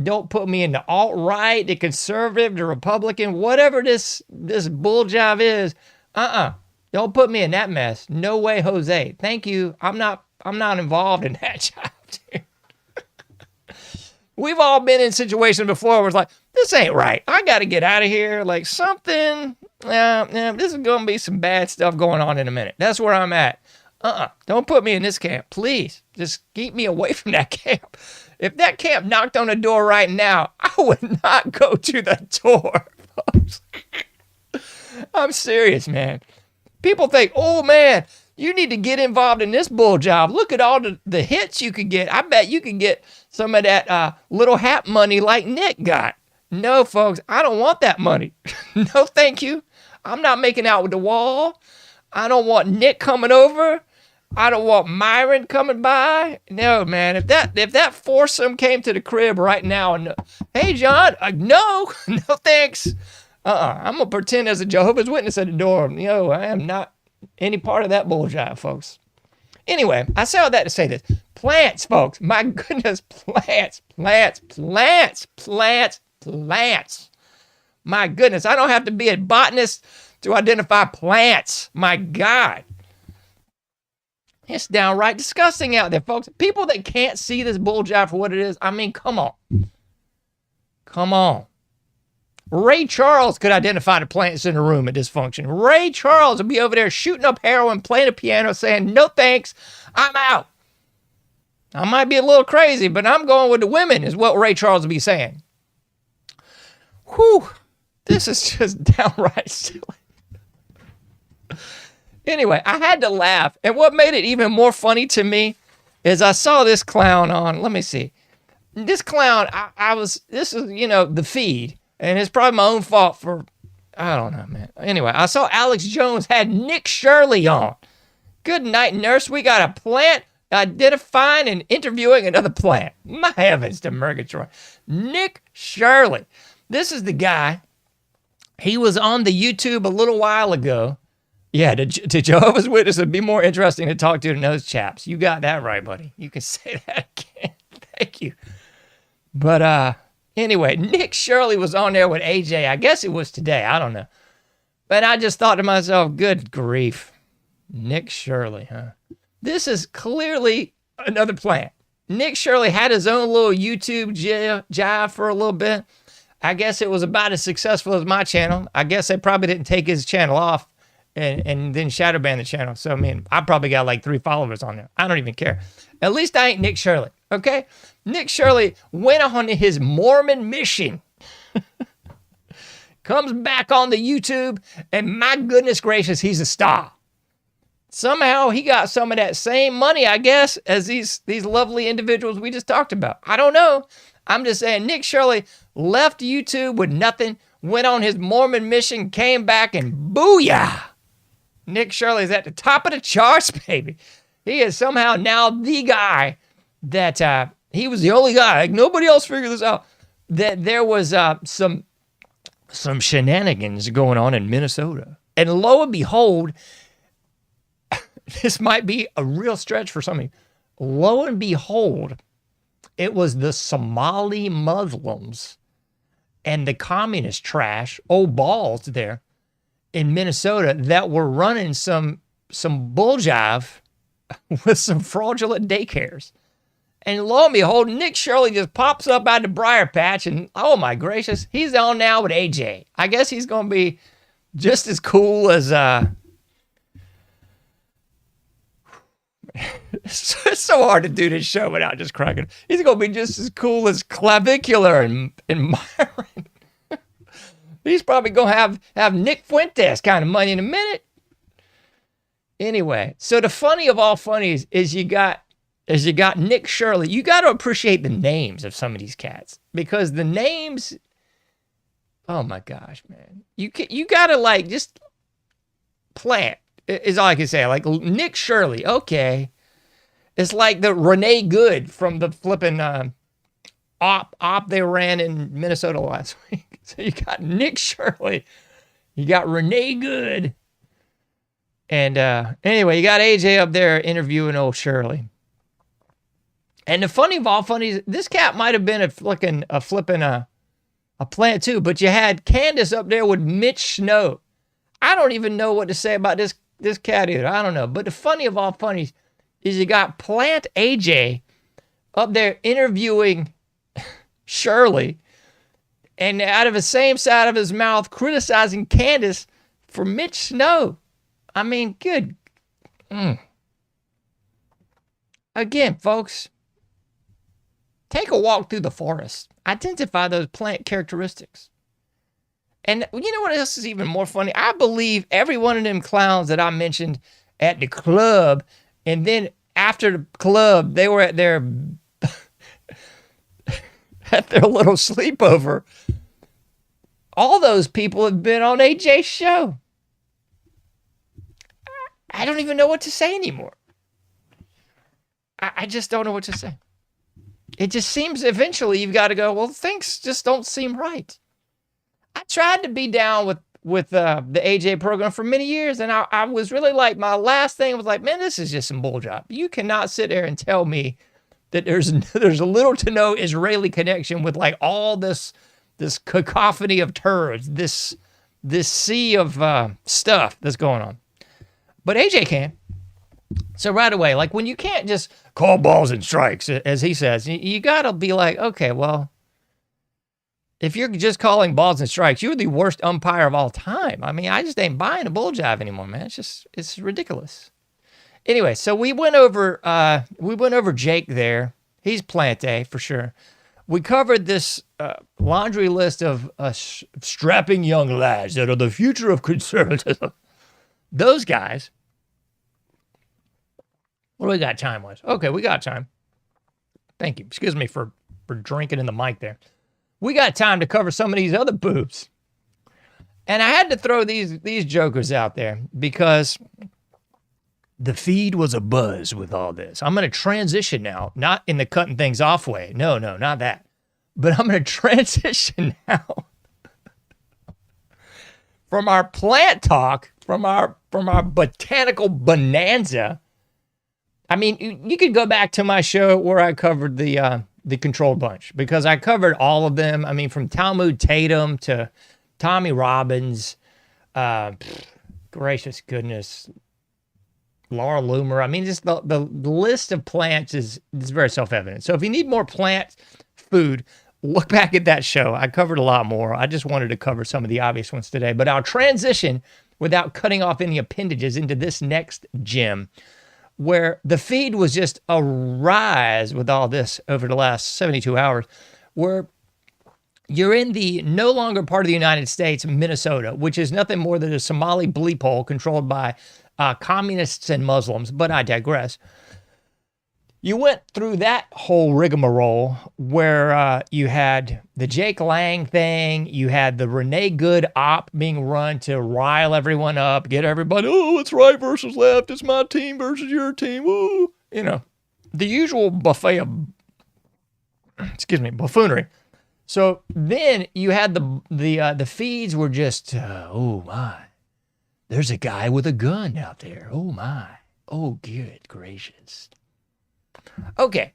Don't put me in the alt-right, the conservative, the Republican, whatever this bull job is. Don't put me in that mess. No way, Jose. Thank you. I'm not involved in that job, dude. We've all been in situations before where it's like, this ain't right. I got to get out of here. Like something, this is going to be some bad stuff going on in a minute. That's where I'm at. Don't put me in this camp, please. Just keep me away from that camp. If that camp knocked on the door right now, I would not go to the door, folks. I'm serious, man. People think, oh, man, you need to get involved in this bull job. Look at all the hits you could get. I bet you can get some of that little hat money like Nick got. No, folks, I don't want that money. No, thank you. I'm not making out with the wall. I don't want Nick coming over. I don't want Myron coming by. No, man. If that foursome came to the crib right now and, hey, John, no thanks. I'm going to pretend as a Jehovah's Witness at the door. No, I am not any part of that bull jive, folks. Anyway, I say all that to say this. Plants, folks. My goodness, plants. My goodness, I don't have to be a botanist to identify plants. My God. It's downright disgusting out there, folks. People that can't see this bull jive for what it is, I mean, come on. Come on. Ray Charles could identify the plants in the room at this function. Ray Charles would be over there shooting up heroin, playing a piano, saying, no thanks, I'm out. I might be a little crazy, but I'm going with the women, is what Ray Charles will be saying. Whew. This is just downright silly. Anyway, I had to laugh. And what made it even more funny to me is I saw this clown on, let me see. This clown, this is, the feed. And it's probably my own fault for, I don't know, man. Anyway, I saw Alex Jones had Nick Shirley on. Good night, nurse. We got a plant identifying and interviewing another plant. My heavens to Murgatroyd. Nick Shirley. This is the guy. He was on the YouTube a little while ago. Yeah, to Jehovah's Witnesses, it'd be more interesting to talk to than those chaps. You got that right, buddy. You can say that again. Thank you. But anyway, Nick Shirley was on there with AJ. I guess it was today. I don't know. But I just thought to myself, good grief. Nick Shirley, huh? This is clearly another plant. Nick Shirley had his own little YouTube jive for a little bit. I guess it was about as successful as my channel. I guess they probably didn't take his channel off and then shadow ban the channel. So, I mean, I probably got like 3 followers on there. I don't even care. At least I ain't Nick Shirley, okay? Nick Shirley went on his Mormon mission. Comes back on the YouTube, and my goodness gracious, he's a star. Somehow he got some of that same money, I guess, as these lovely individuals we just talked about. I don't know. I'm just saying Nick Shirley left YouTube with nothing, went on his Mormon mission, came back, and booyah! Nick Shirley's at the top of the charts, baby. He is somehow now the guy that, he was the only guy, like nobody else figured this out, that there was some shenanigans going on in Minnesota. And lo and behold, this might be a real stretch for some of you. Lo and behold, it was the Somali Muslims and the communist trash, old balls there in Minnesota that were running some bull jive with some fraudulent daycares. And lo and behold, Nick Shirley just pops up out of the briar patch and, oh my gracious, he's on now with AJ. I guess he's going to be just as cool as, it's so hard to do this show without just cracking. He's going to be just as cool as Clavicular and Myron. He's probably going to have Nick Fuentes kind of money in a minute. Anyway, so the funny of all funnies is you got Nick Shirley. You got to appreciate the names of some of these cats because the names, oh my gosh, man. You got to like just plant is all I can say. Like Nick Shirley, okay. It's like the Renee Good from the flipping op they ran in Minnesota last week. So you got Nick Shirley, you got Renee Good, and anyway, you got AJ up there interviewing old Shirley. And the funny of all funnies, this cat might have been a flipping plant too, but you had Candace up there with Mitch Snow. I don't even know what to say about this cat either. I don't know. But the funny of all funnies is you got Plant AJ up there interviewing Shirley and out of the same side of his mouth criticizing Candace for Mitch Snow. I mean, good. Again, folks, take a walk through the forest. Identify those plant characteristics. And you know what else is even more funny? I believe every one of them clowns that I mentioned at the club, and then after the club, they were at their little sleepover. All those people have been on AJ's show. I don't even know what to say anymore. I just don't know what to say. It just seems eventually you've got to go, well, things just don't seem right. I tried to be down with the AJ program for many years, and I was really like, my last thing was like, man, this is just some bull job. You cannot sit there and tell me that there's a little to no Israeli connection with like all this cacophony of turds, this sea of stuff that's going on. But AJ can. So right away, like when you can't just call balls and strikes, as he says, you got to be like, okay, well, if you're just calling balls and strikes, you're the worst umpire of all time. I mean, I just ain't buying a bull jive anymore, man. It's ridiculous. Anyway, so we went over Jake there. He's plant A for sure. We covered this laundry list of strapping young lads that are the future of conservatism. Those guys. What do we got time-wise? Okay, we got time. Thank you. Excuse me for drinking in the mic there. We got time to cover some of these other boobs. And I had to throw these jokers out there because the feed was abuzz with all this. I'm going to transition now, not in the cutting things off way. No, not that. But I'm going to transition now from our plant talk, from our botanical bonanza. I mean, you could go back to my show where I covered the controlled bunch because I covered all of them. I mean, from Talmud Tatum to Tommy Robbins, gracious goodness, Laura Loomer. I mean, just the list of plants is very self-evident. So if you need more plant food, look back at that show. I covered a lot more. I just wanted to cover some of the obvious ones today. But I'll transition without cutting off any appendages into this next gem, where the feed was just a rise with all this over the last 72 hours, where you're in the no longer part of the United States, Minnesota, which is nothing more than a Somali bleep hole controlled by communists and Muslims, but I digress. You went through that whole rigmarole where you had the Jake Lang thing, you had the Renee Good op being run to rile everyone up, get everybody, oh, it's right versus left, it's my team versus your team, woo. You know, the usual buffet of, buffoonery. So then you had the feeds were just, oh my, there's a guy with a gun out there, oh my, oh good gracious. Okay.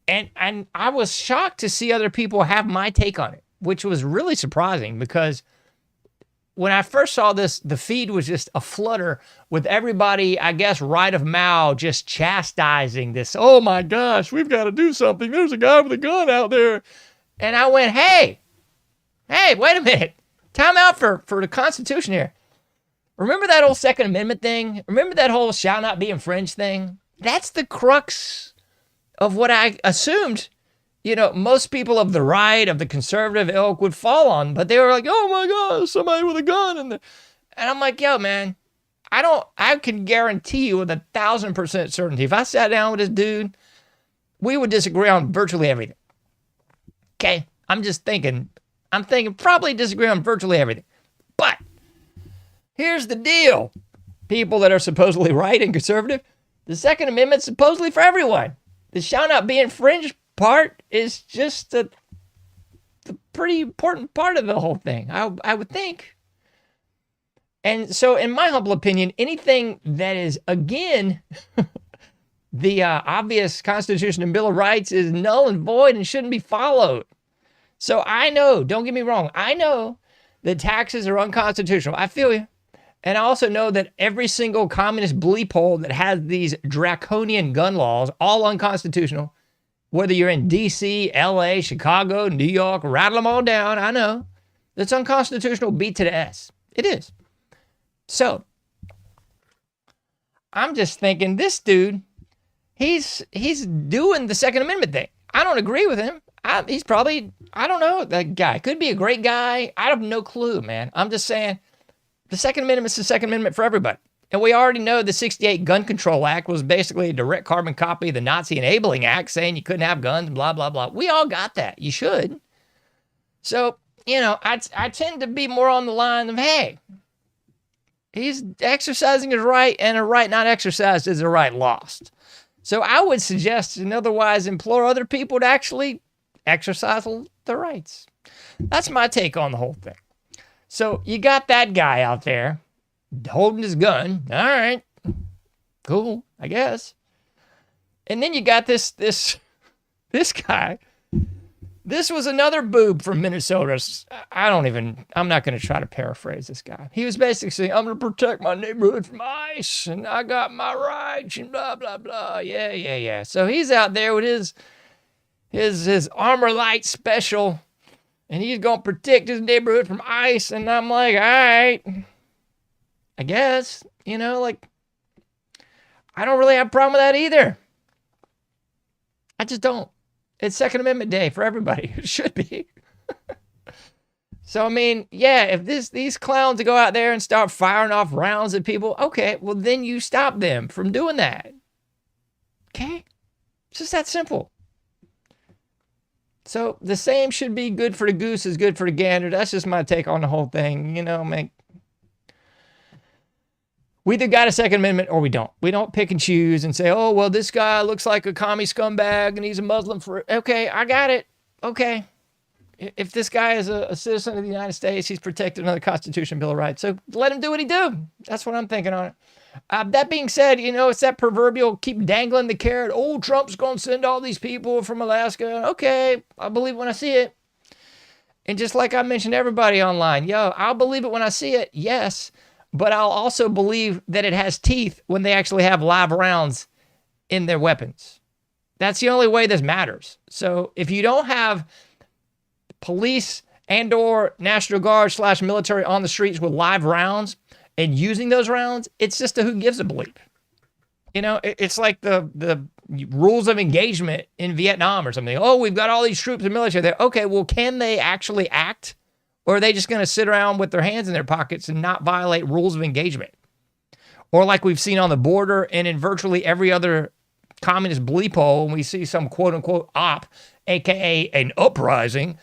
And I was shocked to see other people have my take on it, which was really surprising because when I first saw this, the feed was just a flutter with everybody, I guess, right of Mao just chastising this. Oh my gosh, we've got to do something. There's a guy with a gun out there. And I went, hey, wait a minute. Time out for the Constitution here. Remember that whole Second Amendment thing? Remember that whole shall not be infringed thing? That's the crux of what I assumed, most people of the right, of the conservative ilk would fall on. But they were like, oh my God, somebody with a gun. And I'm like, yo, man, I can guarantee you with 1,000% certainty, if I sat down with this dude, we would disagree on virtually everything. Okay? I'm thinking probably disagree on virtually everything. But here's the deal. People that are supposedly right and conservative, the Second Amendment's supposedly for everyone. The shall not be infringed part is just the pretty important part of the whole thing, I would think. And so, in my humble opinion, anything that is, again, the obvious Constitution and Bill of Rights is null and void and shouldn't be followed. So I know, don't get me wrong, I know that taxes are unconstitutional. I feel you. And I also know that every single communist bleep hole that has these draconian gun laws, all unconstitutional, whether you're in D.C., L.A., Chicago, New York, rattle them all down, I know. It's unconstitutional, B to the S. It is. So, I'm just thinking, this dude, he's doing the Second Amendment thing. I don't agree with him. He's probably, I don't know, that guy. Could be a great guy. I have no clue, man. I'm just saying, the Second Amendment is the Second Amendment for everybody. And we already know the 68 Gun Control Act was basically a direct carbon copy of the Nazi Enabling Act saying you couldn't have guns, blah, blah, blah. We all got that. You should. So, I tend to be more on the line of, hey, he's exercising his right, and a right not exercised is a right lost. So I would suggest and otherwise implore other people to actually exercise their rights. That's my take on the whole thing. So you got that guy out there holding his gun. All right, cool, I guess. And then you got this guy. This was another boob from Minnesota. I'm not going to try to paraphrase this guy. He was basically saying, I'm going to protect my neighborhood from ICE, and I got my rights, and blah, blah, blah. Yeah. So he's out there with his armor light special, and he's going to protect his neighborhood from ICE. And I'm like, all right, I guess, I don't really have a problem with that either. I just don't. It's Second Amendment Day for everybody. It should be. So, I mean, yeah, if these clowns go out there and start firing off rounds at people, okay, well, then you stop them from doing that. Okay? It's just that simple. So the same should be good for the goose is good for the gander. That's just my take on the whole thing. You know, man. We either got a Second Amendment or we don't. We don't pick and choose and say, oh, well, this guy looks like a commie scumbag and he's a Muslim for... Okay, I got it. Okay. If this guy is a citizen of the United States, he's protected under the Constitution, Bill of Rights. So let him do what he do. That's what I'm thinking on it. That being said, you know, it's that proverbial keep dangling the carrot. Oh, Trump's going to send all these people from Alaska. Okay, I believe when I see it. And just like I mentioned everybody online, I'll believe it when I see it, yes. But I'll also believe that it has teeth when they actually have live rounds in their weapons. That's the only way this matters. So if you don't have police and or National Guard / military on the streets with live rounds and using those rounds, it's just a who gives a bleep. You know, it's like the rules of engagement in Vietnam or something. Oh, we've got all these troops and military there. Okay, well, can they actually act? Or are they just going to sit around with their hands in their pockets and not violate rules of engagement? Or like we've seen on the border and in virtually every other communist bleep hole, when we see some quote-unquote op, a.k.a. an uprising,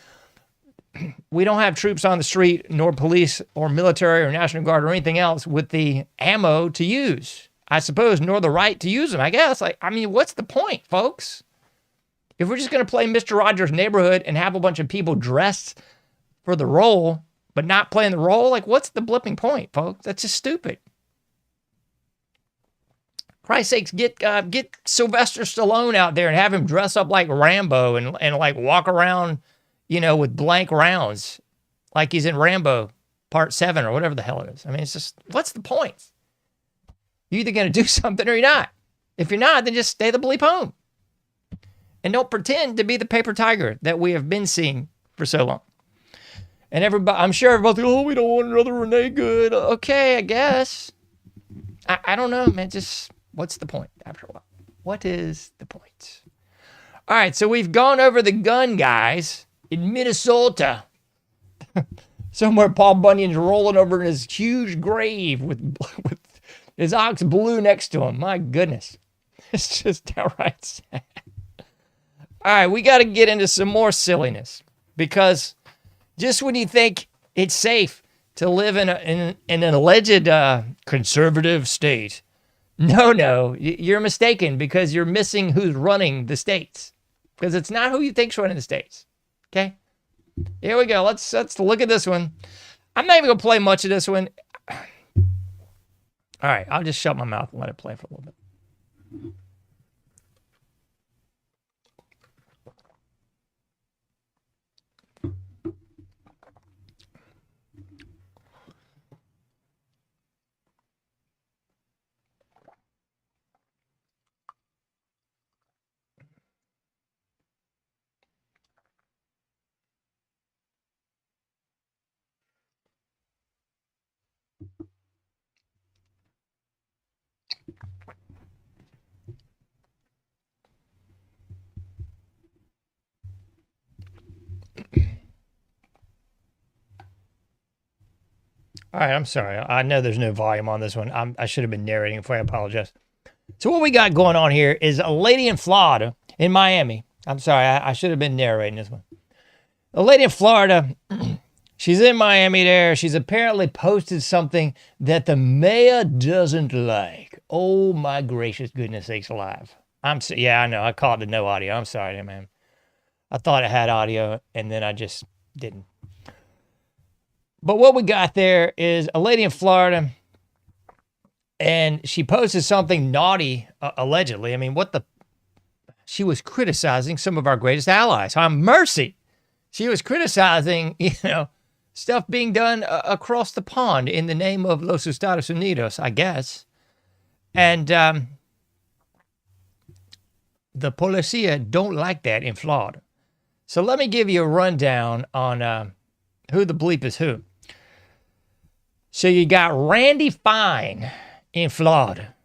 we don't have troops on the street, nor police or military or National Guard or anything else with the ammo to use, I suppose, nor the right to use them, I guess. What's the point, folks? If we're just going to play Mr. Rogers' Neighborhood and have a bunch of people dressed for the role, but not playing the role, what's the blipping point, folks? That's just stupid. Christ's sakes, get Sylvester Stallone out there and have him dress up like Rambo and walk around, with blank rounds, like he's in Rambo Part 7 or whatever the hell it is. It's just, what's the point? You're either going to do something or you're not. If you're not, then just stay the bleep home. And don't pretend to be the paper tiger that we have been seeing for so long. And I'm sure everybody's like, oh, we don't want another Renee Good. Okay, I guess. I don't know, man. Just, what's the point after a while? What is the point? All right, so we've gone over the gun guys in Minnesota. Somewhere Paul Bunyan's rolling over in his huge grave with his ox blue next to him. My goodness. It's just downright sad. All right, we got to get into some more silliness because just when you think it's safe to live in an alleged conservative state, no, you're mistaken because you're missing who's running the states. Because it's not who you think's running the states. Okay? Here we go. Let's look at this one. I'm not even going to play much of this one. All right, I'll just shut my mouth and let it play for a little bit. All right, I'm sorry. I know there's no volume on this one. I should have been narrating before. I apologize. So what we got going on here is a lady in Florida, in Miami. I'm sorry, I should have been narrating this one. A lady in Florida, she's in Miami there. She's apparently posted something that the mayor doesn't like. Oh, my gracious goodness sakes alive. Yeah, I know. I called it no audio. I'm sorry, man. I thought it had audio, and then I just didn't. But what we got there is a lady in Florida, and she posted something naughty, allegedly. She was criticizing some of our greatest allies. Mercy. She was criticizing, stuff being done across the pond in the name of Los Estados Unidos, I guess. And the policia don't like that in Florida. So let me give you a rundown on who the bleep is who. So you got Randy Fine in Florida.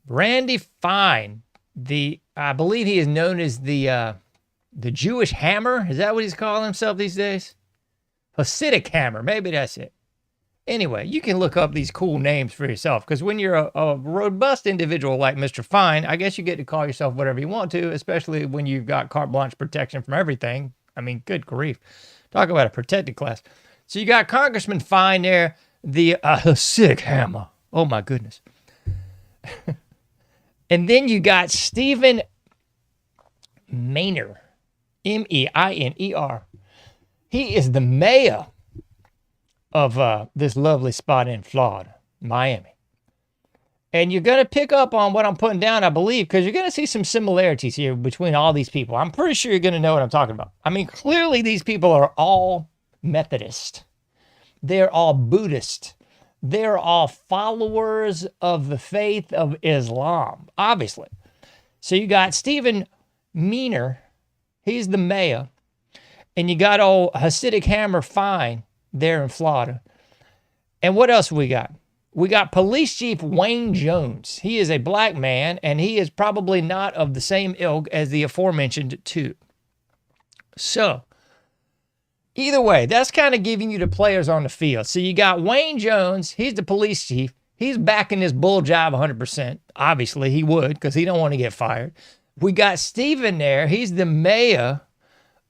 Randy Fine, I believe he is known as the Jewish Hammer. Is that what he's calling himself these days? Hasidic Hammer. Maybe that's it. Anyway, you can look up these cool names for yourself, because when you're a robust individual like Mr. Fine, I guess you get to call yourself whatever you want to, especially when you've got carte blanche protection from everything. I mean, good grief. Talk about a protected class. So you got Congressman Fine there, the Hasidic Hammer. Oh, my goodness. And then you got Stephen Mainer, Meiner. He is the mayor of this lovely spot in Florida, Miami. And you're going to pick up on what I'm putting down, I believe, because you're going to see some similarities here between all these people. I'm pretty sure you're going to know what I'm talking about. I mean, clearly these people are all Methodist. They're all Buddhist. They're all followers of the faith of Islam, obviously. So you got Stephen Meiner. He's the mayor. And you got old Hasidic Hammer Fine there in Florida. And what else we got? We got Police Chief Wayne Jones. He is a black man, and he is probably not of the same ilk as the aforementioned two. So, either way, that's kind of giving you the players on the field. So you got Wayne Jones. He's the police chief. He's backing this bull job 100%. Obviously, he would, because he don't want to get fired. We got Stephen there. He's the mayor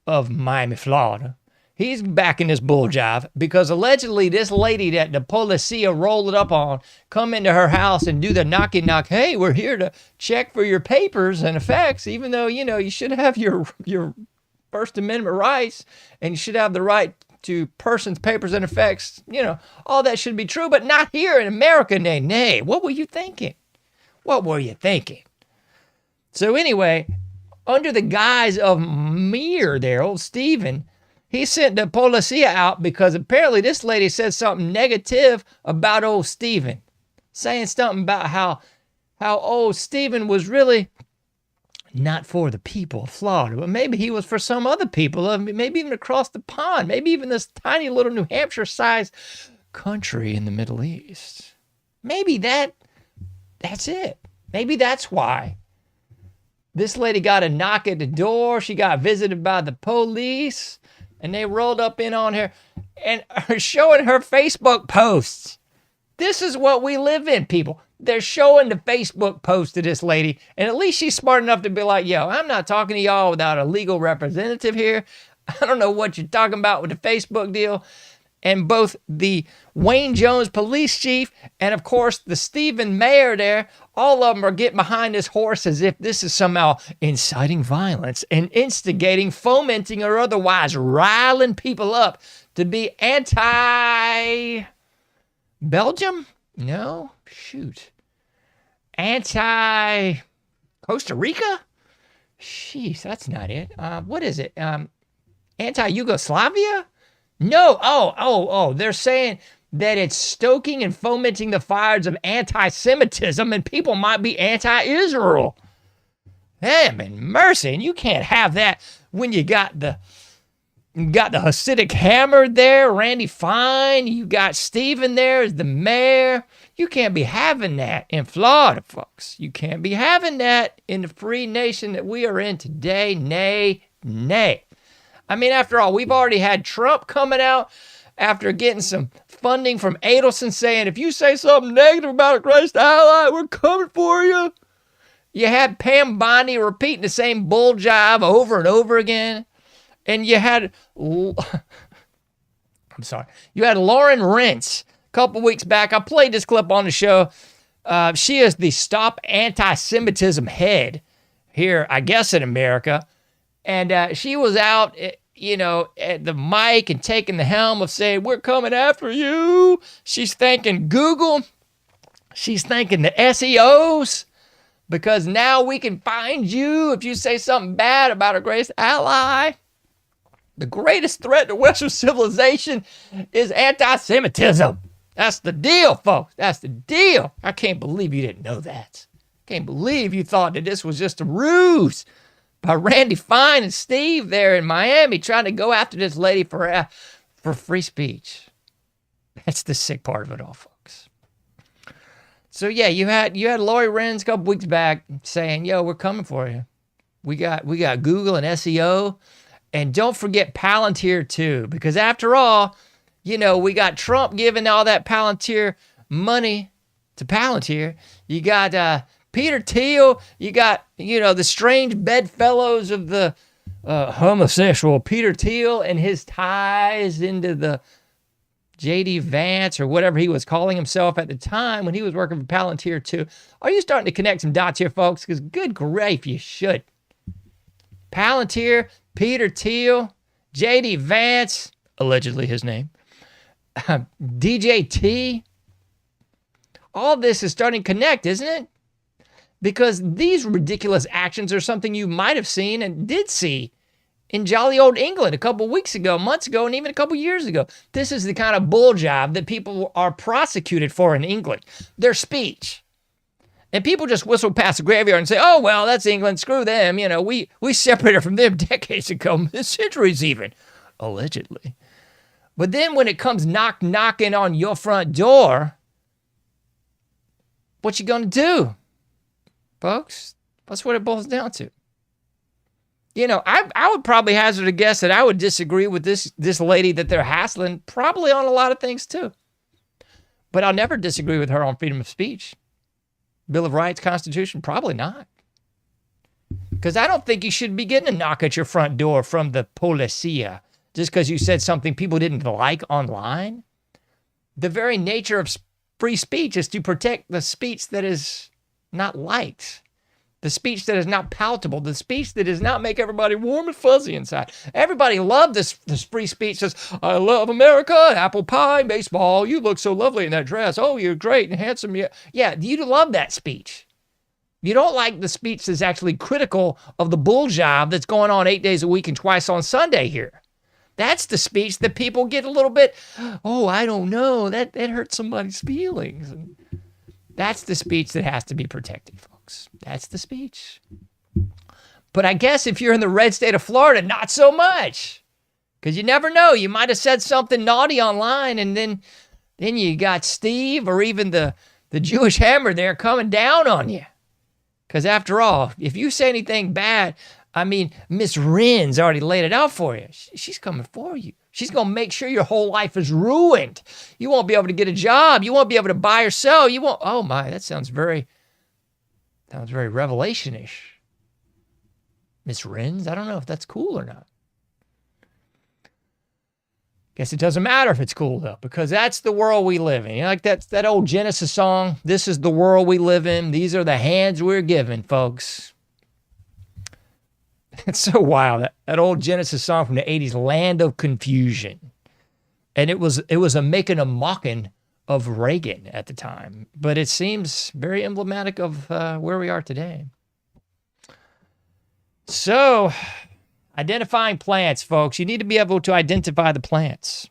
of Miami, Florida. He's backing this bull jive because allegedly this lady that the policia rolled it up on come into her house and do the knocky knock. Hey, we're here to check for your papers and effects, even though, you know, you should have your First Amendment rights and you should have the right to persons, papers, and effects. You know, all that should be true, but not here in America, nay. What were you thinking? What were you thinking? So anyway, under the guise of Meir there, old Stephen, he sent the policia out because apparently this lady said something negative about old Stephen, saying something about how old Stephen was really not for the people of Florida, but maybe he was for some other people, maybe even across the pond, maybe even this tiny little New Hampshire-sized country in the Middle East. Maybe that's it. Maybe that's why. This lady got a knock at the door. She got visited by the police, and they rolled up in on her and are showing her Facebook posts. This is what we live in, people. They're showing the Facebook post to this lady, and at least she's smart enough to be like, yo, I'm not talking to y'all without a legal representative here. I don't know what you're talking about with the Facebook deal. And both the Wayne Jones police chief and, of course, the Stephen Mayer there, all of them are getting behind this horse as if this is somehow inciting violence and instigating, fomenting, or otherwise riling people up to be anti-Belgium? No? Shoot. Anti-Costa Rica? Jeez, that's not it. What is it? Anti-Yugoslavia? No, they're saying that it's stoking and fomenting the fires of anti-Semitism and people might be anti-Israel. Damn, and mercy, and you can't have that when you got the Hasidic Hammer there, Randy Fine, you got Stephen there as the mayor. You can't be having that in Florida, folks. You can't be having that in the free nation that we are in today. Nay. I mean, after all, we've already had Trump coming out after getting some funding from Adelson saying, if you say something negative about a greatest ally, we're coming for you. You had Pam Bondi repeating the same bull jive over and over again. And you had, you had Lauren Rentz a couple weeks back. I played this clip on the show. She is the Stop Anti-Semitism head here, I guess, in America. And she was out, at the mic and taking the helm of saying, we're coming after you. She's thanking Google. She's thanking the SEOs because now we can find you if you say something bad about our greatest ally. The greatest threat to Western civilization is anti-Semitism. That's the deal, folks. That's the deal. I can't believe you didn't know that. Can't believe you thought that this was just a ruse by Randy Fine and Steve there in Miami trying to go after this lady for free speech. That's the sick part of it all, folks. So yeah, you had Lori Renz a couple weeks back saying, "Yo, we're coming for you. We got Google and SEO, and don't forget Palantir too, because after all, we got Trump giving all that Palantir money to Palantir. You got Peter Thiel. You got the strange bedfellows of the homosexual Peter Thiel and his ties into the J.D. Vance or whatever he was calling himself at the time when he was working for Palantir too. Are you starting to connect some dots here, folks? Because good grief, you should. Palantir, Peter Thiel, J.D. Vance, allegedly his name, DJT. All this is starting to connect, isn't it? Because these ridiculous actions are something you might have seen and did see in jolly old England a couple weeks ago, months ago, and even a couple years ago. This is the kind of bull job that people are prosecuted for in England. Their speech. And people just whistle past the graveyard and say, oh, well, that's England. Screw them. We separated from them decades ago, centuries even, allegedly. But then when it comes knocking on your front door, what you going to do, folks? That's what it boils down to. I would probably hazard a guess that I would disagree with this lady that they're hassling probably on a lot of things too. But I'll never disagree with her on freedom of speech. Bill of Rights, Constitution, probably not. Because I don't think you should be getting a knock at your front door from the policia just because you said something people didn't like online. The very nature of free speech is to protect the speech that is not liked. The speech that is not palatable, the speech that does not make everybody warm and fuzzy inside. Everybody loved this free speech. Says, I love America, apple pie, baseball. You look so lovely in that dress. Oh, you're great and handsome. Yeah, you love that speech. You don't like the speech that's actually critical of the bull job that's going on 8 days a week and twice on Sunday here. That's the speech that people get a little bit, oh, I don't know. That hurts somebody's feelings. And that's the speech that has to be protected, folks. That's the speech. But I guess if you're in the red state of Florida, not so much. Because you never know. You might have said something naughty online, and then you got Steve or even the Jewish hammer there coming down on you. Because after all, if you say anything bad, Miss Ren's already laid it out for you. She's coming for you. She's going to make sure your whole life is ruined. You won't be able to get a job. You won't be able to buy or sell. You won't. Oh my, that sounds very revelation-ish. Miss Ren's? I don't know if that's cool or not. Guess it doesn't matter if it's cool though, because that's the world we live in. Like that old Genesis song, this is the world we live in. These are the hands we're given, folks. It's so wild. That old Genesis song from the 80s, Land of Confusion. And it was making a mocking of Reagan at the time. But it seems very emblematic of where we are today. So, identifying plants, folks. You need to be able to identify the plants.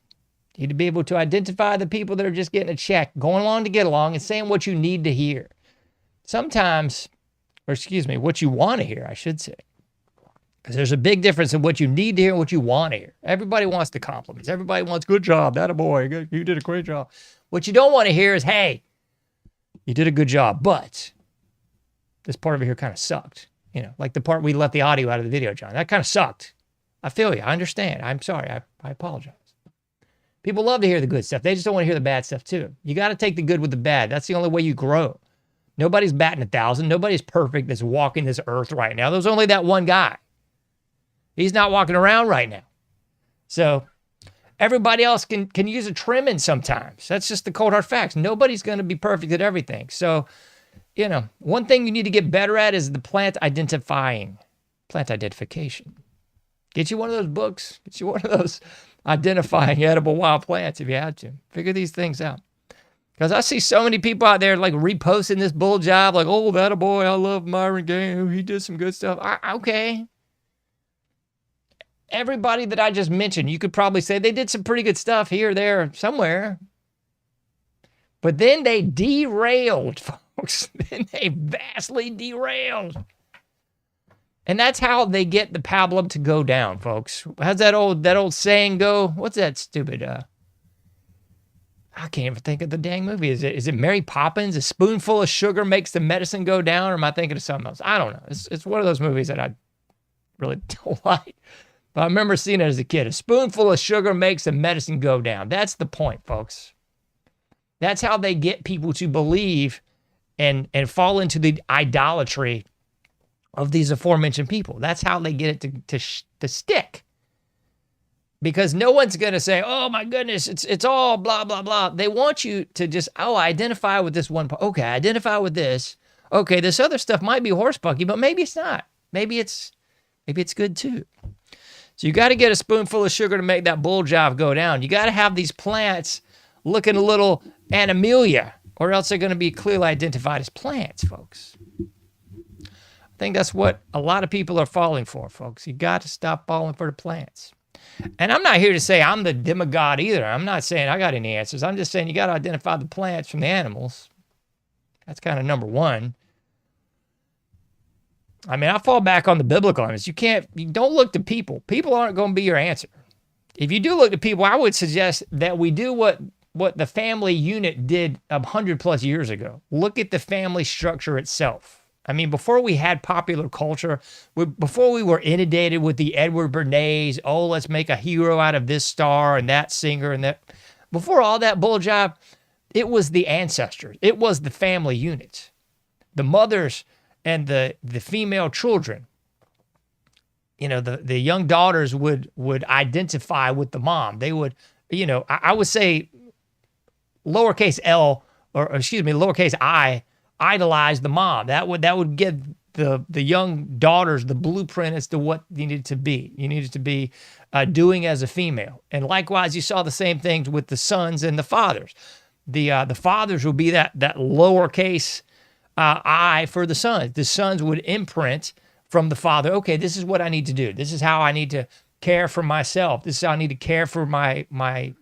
You need to be able to identify the people that are just getting a check, going along to get along, and saying what you need to hear. Sometimes, what you want to hear, I should say. Because there's a big difference in what you need to hear and what you want to hear. Everybody wants the compliments. Everybody wants, good job, that a boy, you did a great job. What you don't want to hear is, hey, you did a good job, but this part over here kind of sucked. Like the part we left the audio out of the video, John. That kind of sucked. I feel you. I understand. I'm sorry. I apologize. People love to hear the good stuff. They just don't want to hear the bad stuff too. You got to take the good with the bad. That's the only way you grow. Nobody's batting 1,000. Nobody's perfect that's walking this earth right now. There's only that one guy. He's not walking around right now. So everybody else can use a trimming sometimes. That's just the cold hard facts. Nobody's going to be perfect at everything. So, one thing you need to get better at is the plant identification. Get you one of those books. Get you one of those identifying edible wild plants if you had to. Figure these things out. Because I see so many people out there like reposting this bull job, like, oh, that a boy, I love Myron Gay. He did some good stuff. Okay. Everybody that I just mentioned, you could probably say they did some pretty good stuff here, there, somewhere. But then they derailed, folks. Then they vastly derailed. And that's how they get the pablum to go down, folks. How's that old saying go? What's that stupid? I can't even think of the dang movie. Is it Mary Poppins? A spoonful of sugar makes the medicine go down, or am I thinking of something else? I don't know. It's one of those movies that I really don't like. But I remember seeing it as a kid. A spoonful of sugar makes the medicine go down. That's the point, folks. That's how they get people to believe and fall into the idolatry of these aforementioned people. That's how they get it to stick. Because no one's going to say, oh my goodness, it's all blah, blah, blah. They want you to just, identify with this one part. Okay, identify with this. Okay, this other stuff might be horsebucky, but maybe it's not. Maybe it's good too. So you got to get a spoonful of sugar to make that bull jive go down. You got to have these plants looking a little animalia, or else they're going to be clearly identified as plants, folks. I think that's what a lot of people are falling for, folks. You got to stop falling for the plants. And I'm not here to say I'm the demigod either. I'm not saying I got any answers. I'm just saying you got to identify the plants from the animals. That's kind of number one. I mean, I fall back on the biblical evidence. You don't look to people. People aren't going to be your answer. If you do look to people, I would suggest that we do what the family unit did 100 plus years ago. Look at the family structure itself. I mean, before we had popular culture, before we were inundated with the Edward Bernays, oh, let's make a hero out of this star and that singer and that. Before all that bull jive, it was the ancestors. It was the family unit. The mothers and the female children. You know, the young daughters would identify with the mom. They would, I would say lowercase I, idolize the mom. That would give the young daughters the blueprint as to what you needed to be. You needed to be doing as a female. And likewise, you saw the same things with the sons and the fathers. The fathers would be that lowercase I for the sons. The sons would imprint from the father. Okay, this is what I need to do. This is how I need to care for myself. This is how I need to care for my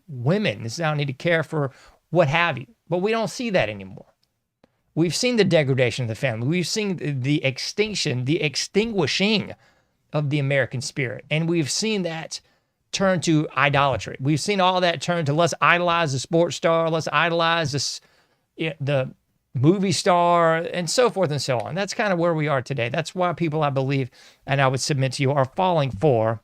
women. This is how I need to care for what have you. But we don't see that anymore. We've seen the degradation of the family. We've seen the extinguishing of the American spirit. And we've seen that turn to idolatry. We've seen all that turn to let's idolize the sports star, let's idolize the movie star, and so forth and so on. That's kind of where we are today. That's why people, I believe, and I would submit to you, are falling for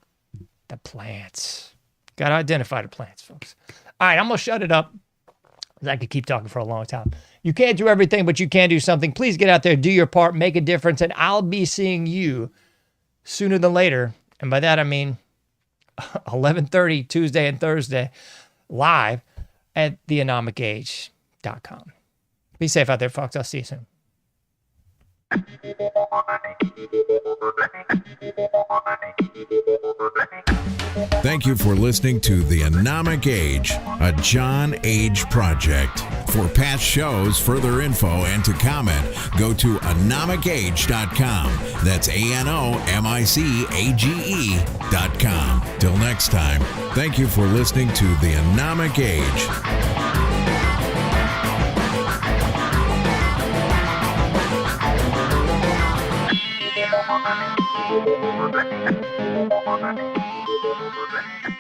the plants. Got to identify the plants, folks. All right, I'm going to shut it up. I could keep talking for a long time. You can't do everything, but you can do something. Please get out there, do your part, make a difference, and I'll be seeing you sooner than later. And by that, I mean 11:30 Tuesday and Thursday live at theanomicage.com. Be safe out there, folks. I'll see you soon. Thank you for listening to The Anomic Age, a John Age project. For past shows, further info, and to comment, go to anomicage.com. That's ANOMICAGE.com. Till next time, thank you for listening to The Anomic Age. Thank you.